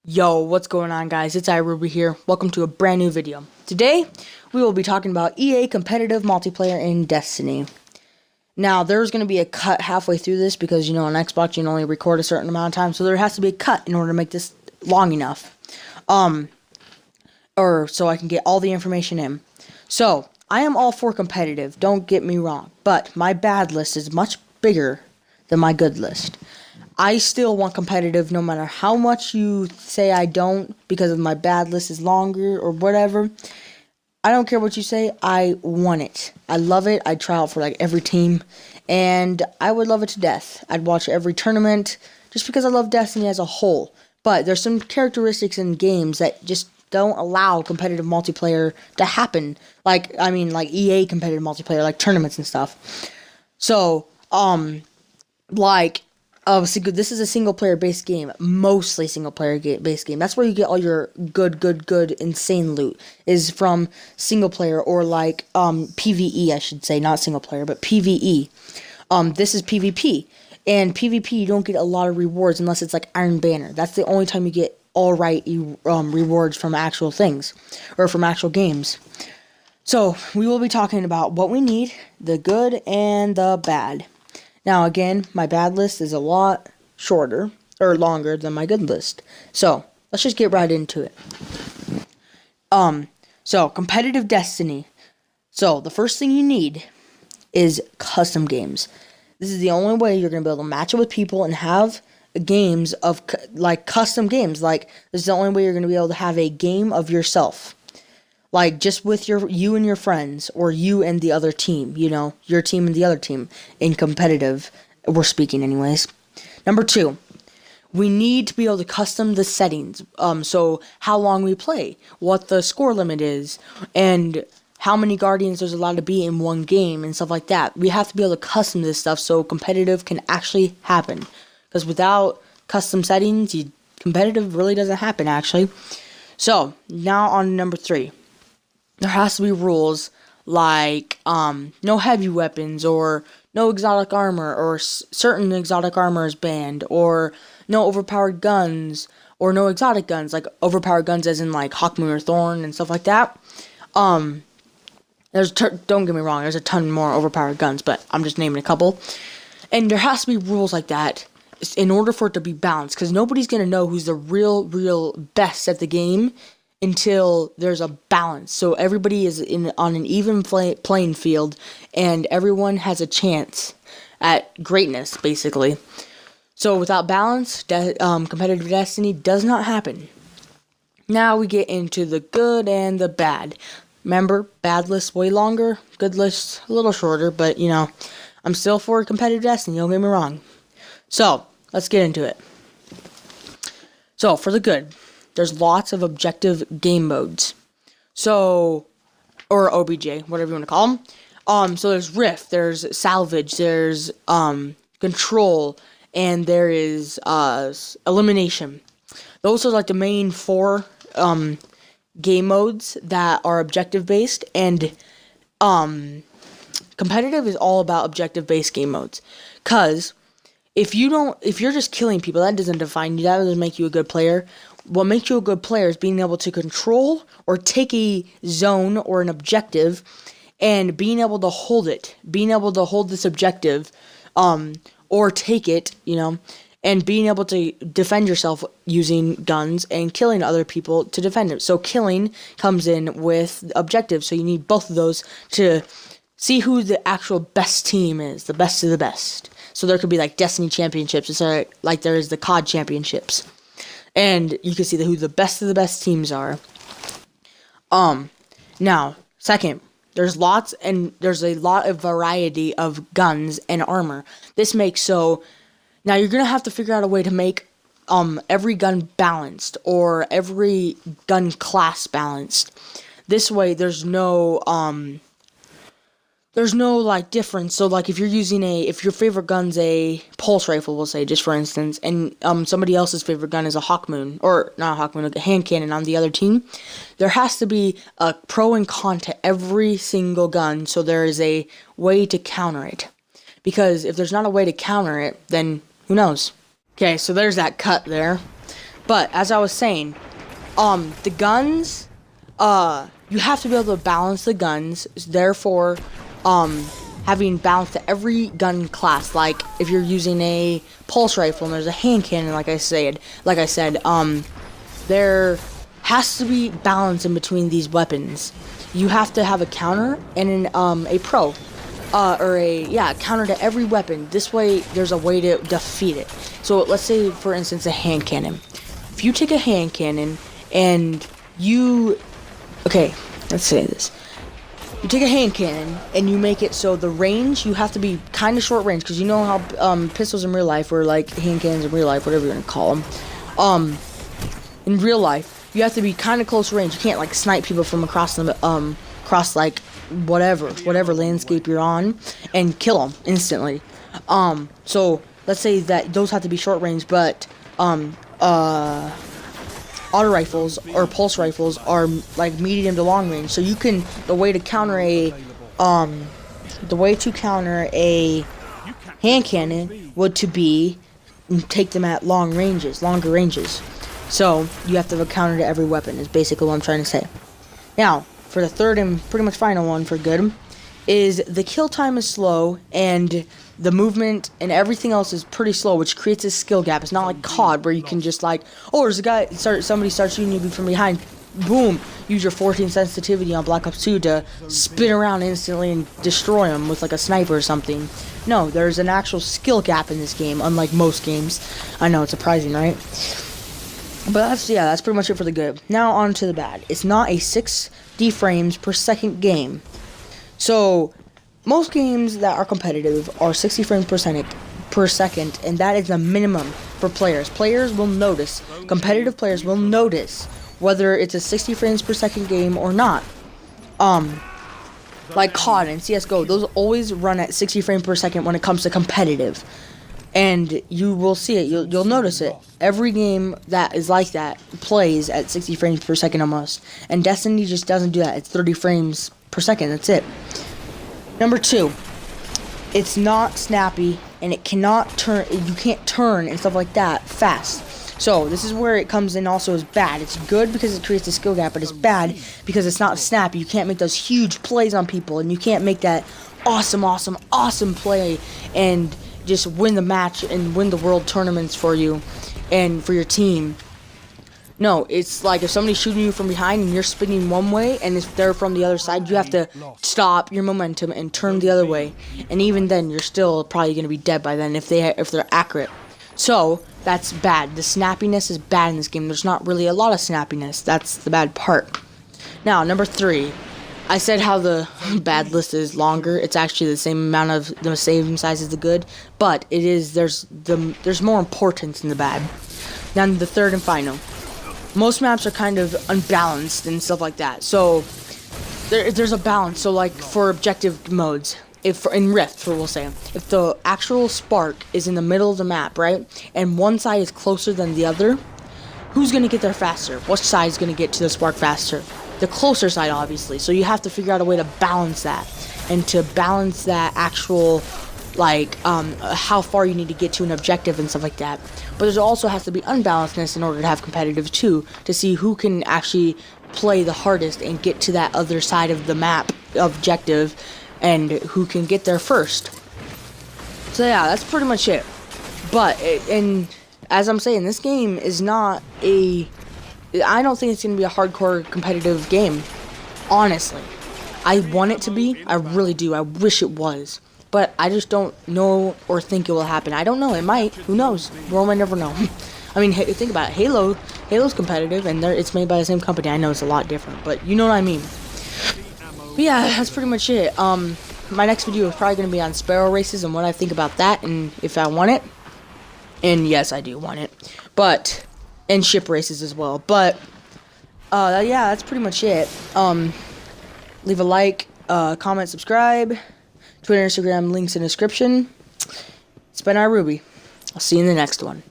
Yo, what's going on, guys? It's iRuby here. Welcome to a brand new video. Today, we will be talking about EA competitive multiplayer in Destiny. Now, there's going to be a cut halfway through this because, on Xbox, you can only record a certain amount of time, so there has to be a cut in order to make this long enough. Or so I can get all the information in. So, I am all for competitive, don't get me wrong, but my bad list is much bigger than my good list. I still want competitive no matter how much you say I don't because of my bad list is longer or whatever. I don't care what you say, I want it. I love it. I'd try out for every team and I would love it to death. I'd watch every tournament just because I love Destiny as a whole. But there's some characteristics in games that just don't allow competitive multiplayer to happen. Like EA competitive multiplayer, like tournaments and stuff. So, this is a single-player based game, mostly single-player based game. That's where you get all your good, insane loot, is from single-player or PvE, I should say, not single-player, but PvE. This is PvP, and PvP you don't get a lot of rewards unless it's like Iron Banner. That's the only time you get alright rewards from actual things, or from actual games. So, we will be talking about what we need, the good and the bad. Now, again, my bad list is a lot shorter, or longer, than my good list. So, let's just get right into it. So, competitive Destiny. So, the first thing you need is custom games. This is the only way you're going to be able to match it with people and have games of, custom games. This is the only way you're going to be able to have a game of yourself. Just with you and your friends, or you and the other team, your team and the other team, in competitive, we're speaking anyways. Number 2, we need to be able to custom the settings, so how long we play, what the score limit is, and how many Guardians there's allowed to be in one game, and stuff like that. We have to be able to custom this stuff so competitive can actually happen, because without custom settings, competitive really doesn't happen, actually. So, now on number 3. There has to be rules like no heavy weapons, or no exotic armor, or certain exotic armor is banned, or no overpowered guns, or no exotic guns, like overpowered guns as in Hawkmoon or Thorn and stuff like that. Don't get me wrong, there's a ton more overpowered guns, but I'm just naming a couple. And there has to be rules like that in order for it to be balanced, because nobody's going to know who's the real best at the game until there's a balance. So everybody is on an even playing field, and everyone has a chance at greatness, basically. So without balance, competitive Destiny does not happen. Now we get into the good and the bad. Remember, bad list way longer, good list a little shorter, but I'm still for competitive Destiny, don't get me wrong. So, let's get into it. So, for the good, there's lots of objective game modes. So, or OBJ, whatever you want to call them. So there's Rift, there's Salvage, there's Control, and there is Elimination. Those are the main 4 game modes that are objective based, and competitive is all about objective based game modes. 'Cause if you're just killing people, that doesn't define you, that doesn't make you a good player. What makes you a good player is being able to control or take a zone or an objective and being able to hold it. Being able to hold this objective or take it, and being able to defend yourself using guns and killing other people to defend it. So killing comes in with objectives, so you need both of those to see who the actual best team is, the best of the best. So there could be Destiny championships, it's like there is the COD championships. And you can see who the best of the best teams are. Now, second, there's a lot of variety of guns and armor. This makes so, now you're gonna have to figure out a way to make every gun balanced, or every gun class balanced. This way, there's no difference. So if you're using if your favorite gun's a pulse rifle, we'll say, just for instance, and somebody else's favorite gun is a Hawkmoon, or not a Hawkmoon, a hand cannon on the other team, there has to be a pro and con to every single gun, so there is a way to counter it. Because if there's not a way to counter it, then who knows? Okay, so there's that cut there. But as I was saying, the guns, you have to be able to balance the guns. Therefore, having balance to every gun class. Like if you're using a pulse rifle and there's a hand cannon, like I said, there has to be balance in between these weapons. You have to have a counter and a pro. Counter to every weapon. This way, there's a way to defeat it. So, let's say, for instance, a hand cannon. If you take a hand cannon and okay, let's say this. You take a hand cannon and you make it so the range, you have to be kind of short range, because you know how pistols in real life, or like hand cannons in real life, whatever you're gonna call them. In real life, you have to be kind of close range. You can't like snipe people from across like whatever landscape you're on and kill them instantly. So let's say that those have to be short range, but auto rifles or pulse rifles are like medium to long range. So the way to counter a hand cannon would to be take them at longer ranges. So you have to have a counter to every weapon is basically what I'm trying to say. Now, for the third and pretty much final one for good, is the kill time is slow and the movement and everything else is pretty slow, which creates a skill gap. It's not like COD where you can just like, oh, there's a guy, somebody starts shooting you from behind, boom, use your 14 sensitivity on Black Ops 2 to spin around instantly and destroy him with like a sniper or something. No, there's an actual skill gap in this game, unlike most games. I know, it's surprising, right? But that's pretty much it for the good. Now on to the bad. It's not a 60 frames per second game. So most games that are competitive are 60 frames per second, and that is the minimum for players. Competitive players will notice whether it's a 60 frames per second game or not. Like COD and CSGO, those always run at 60 frames per second when it comes to competitive. And you will see it. You'll notice it. Every game that is like that plays at 60 frames per second almost. And Destiny just doesn't do that. It's 30 frames per second. That's it. Number 2, it's not snappy, and it cannot turn. You can't turn and stuff like that fast. So this is where it comes in also as bad. It's good because it creates a skill gap, but it's bad because it's not snappy. You can't make those huge plays on people, and you can't make that awesome play and just win the match and win the world tournaments for you and for your team. No, it's like if somebody's shooting you from behind and you're spinning one way, and if they're from the other side, you have to stop your momentum and turn the other way. And even then, you're still probably going to be dead by then if they're accurate. So that's bad. The snappiness is bad in this game. There's not really a lot of snappiness. That's the bad part. Now, number 3. I said how the bad list is longer. It's actually the same size as the good, but there's more importance in the bad. Now the third and final. Most maps are kind of unbalanced and stuff like that. So there's a balance. So like for objective modes, in Rift, we'll say, if the actual spark is in the middle of the map, right, and one side is closer than the other, who's gonna get there faster? What side is gonna get to the spark faster? The closer side, obviously. So you have to figure out a way to balance that, and to balance that actual, like, how far you need to get to an objective and stuff like that. But there also has to be unbalancedness in order to have competitive too, to see who can actually play the hardest and get to that other side of the map objective, and who can get there first. So yeah, that's pretty much it. But and as I'm saying, this game is not I don't think it's going to be a hardcore competitive game, honestly. I want it to be. I really do. I wish it was. But I just don't know or think it will happen. I don't know. It might. Who knows? World might never know. I mean, think about it. Halo's competitive, and it's made by the same company. I know it's a lot different, but you know what I mean. But yeah, that's pretty much it. My next video is probably going to be on Sparrow races and what I think about that, and if I want it. And yes, I do want it. And ship races as well. But yeah, that's pretty much it. Leave a like, comment, subscribe. Twitter, Instagram, links in the description. It's been our Ruby. I'll see you in the next one.